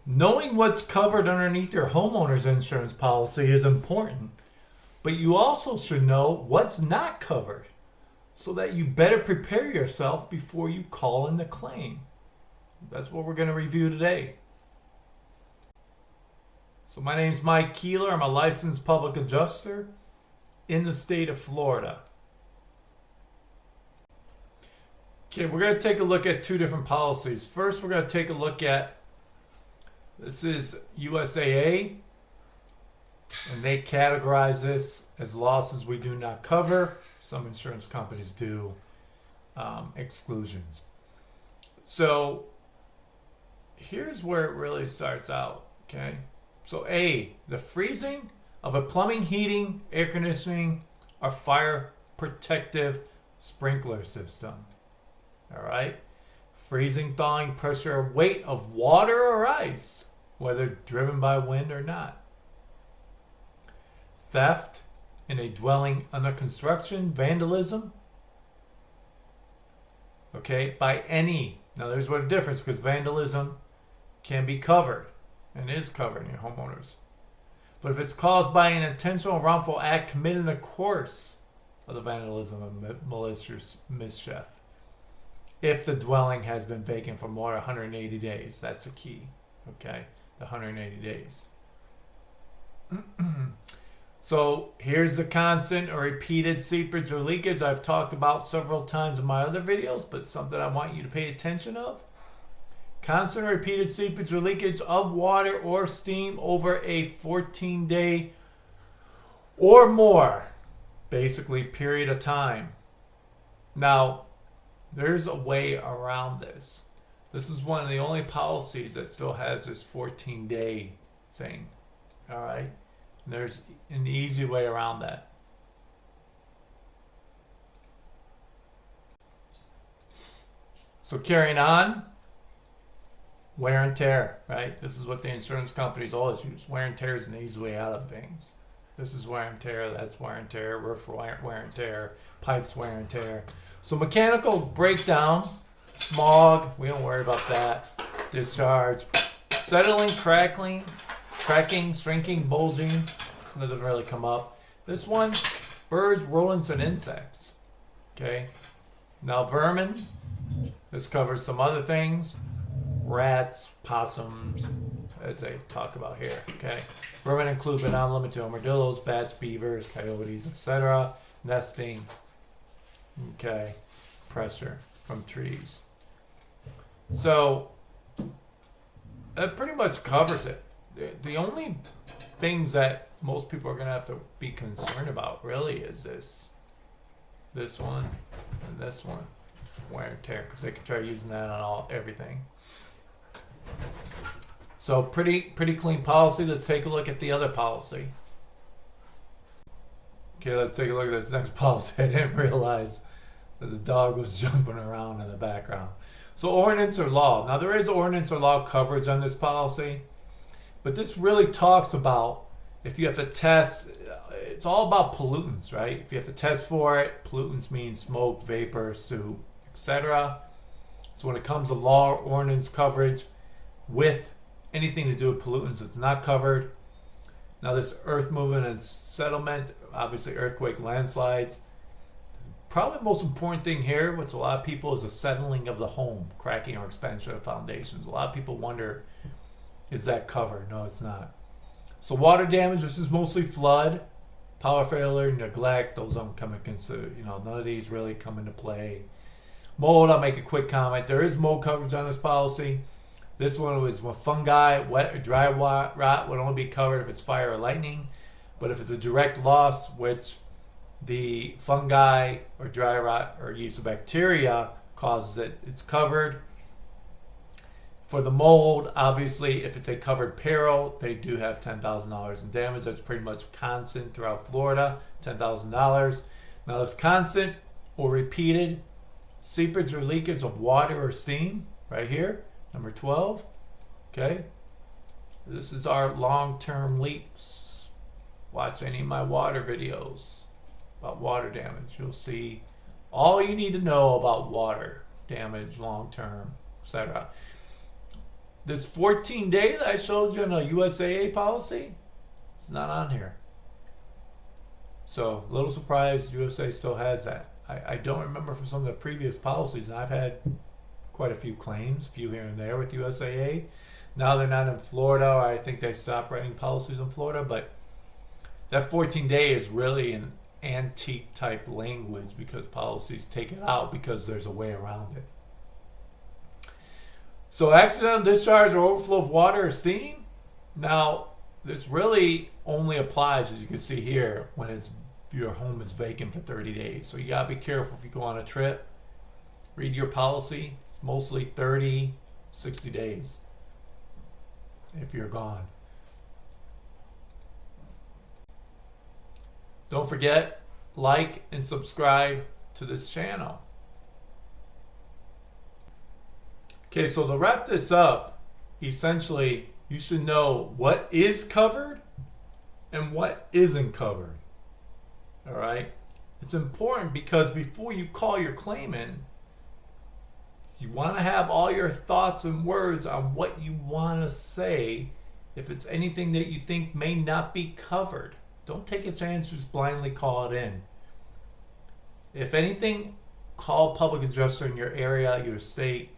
Knowing what's covered underneath your homeowner's insurance policy is important, but you also should know what's not covered so that you better prepare yourself before you call in the claim. That's what we're going to review today. So my name's Mike Keeler. I'm a licensed public adjuster in the state of Florida. Okay, we're going to take a look at two different policies. First, we're going to take a look at, this is USAA, and they categorize this as losses we do not cover. Some insurance companies do exclusions. So here's where it really starts out, okay? So A, the freezing of a plumbing, heating, air conditioning, or fire protective sprinkler system. All right? Freezing, thawing, pressure, or weight of water or ice, whether driven by wind or not. Theft in a dwelling under construction, vandalism. Okay, by any. Now there's what a difference, because vandalism can be covered and is covered in your homeowners. But if it's caused by an intentional wrongful act committed in the course of the vandalism and malicious mischief, if the dwelling has been vacant for more than 180 days, that's the key. Okay, the 180 days. So here's the constant or repeated seepage or leakage I've talked about several times in my other videos, but something I want you to pay attention of. Constant or repeated seepage or leakage of water or steam over a 14-day or more, basically, period of time. Now, there's a way around this. This is one of the only policies that still has this 14-day thing. All right? And there's an easy way around that. So carrying on, wear and tear, right? This is what the insurance companies always use. Wear and tear is an easy way out of things. This is wear and tear, that's wear and tear, roof wear and tear, pipes wear and tear. So mechanical breakdown, smog, we don't worry about that. Discharge, settling, cracking, shrinking, bulging, that doesn't really come up. This one, birds, rodents, and insects. Okay. Now vermin, this covers some other things. Rats, possums, as they talk about here. Okay. Vermin include but not limited to armadillos, bats, beavers, coyotes, etc. Nesting. Okay. Pressure from trees. So that pretty much covers it. The only things that most people are going to have to be concerned about really is this one, and this one, wear and tear, because they can try using that on everything. So pretty clean policy. Let's take a look at the other policy. Okay, let's take a look at this next policy. I didn't realize that the dog was jumping around in the background. So ordinance or law. Now there is ordinance or law coverage on this policy, but this really talks about if you have to test, it's all about pollutants, right? If you have to test for it, pollutants mean smoke, vapor, soot, etc. So when it comes to law or ordinance coverage with anything to do with pollutants, it's not covered. Now this earth movement and settlement, obviously earthquake, landslides. Probably the most important thing here, which a lot of people, is the settling of the home, cracking or expansion of foundations. A lot of people wonder, is that covered? No, it's not. So water damage, this is mostly flood, power failure, neglect, those don't come into, none of these really come into play. Mold, I'll make a quick comment. There is mold coverage on this policy. This one was with fungi, wet or dry rot would only be covered if it's fire or lightning. But if it's a direct loss, which the fungi or dry rot or use of bacteria causes it, it's covered. For the mold, obviously, if it's a covered peril, they do have $10,000 in damage. That's pretty much constant throughout Florida, $10,000. Now, this constant or repeated seepage or leakage of water or steam, right here, number 12. Okay, this is our long-term leaks. Watch any of my water videos about water damage. You'll see all you need to know about water damage, long-term, etc. this 14-day that I showed you in a USAA policy, it's not on here. So, a little surprised USA still has that. I don't remember from some of the previous policies, and I've had quite a few claims, a few here and there with USAA. Now they're not in Florida, or I think they stopped writing policies in Florida, but that 14-day is really an antique type language because policies take it out because there's a way around it. So accidental discharge or overflow of water or steam. Now, this really only applies, as you can see here, when your home is vacant for 30 days. So you gotta be careful if you go on a trip. Read your policy. It's mostly 30, 60 days if you're gone. Don't forget, like and subscribe to this channel. Okay, so to wrap this up, essentially, you should know what is covered and what isn't covered. All right? It's important because before you call your claim in, you want to have all your thoughts and words on what you want to say if it's anything that you think may not be covered. Don't take a chance, just blindly call it in. If anything, call public adjuster in your area, your state,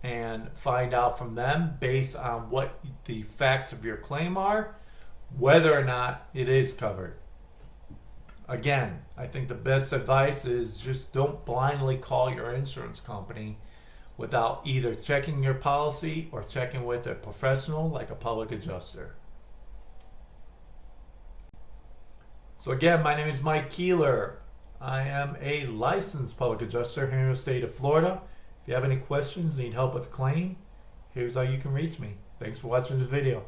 and find out from them based on what the facts of your claim are, whether or not it is covered. Again, I think the best advice is just don't blindly call your insurance company without either checking your policy or checking with a professional like a public adjuster. So again, my name is Mike Keeler. I am a licensed public adjuster here in the state of Florida. If you have any questions, need help with a claim, here's how you can reach me. Thanks for watching this video.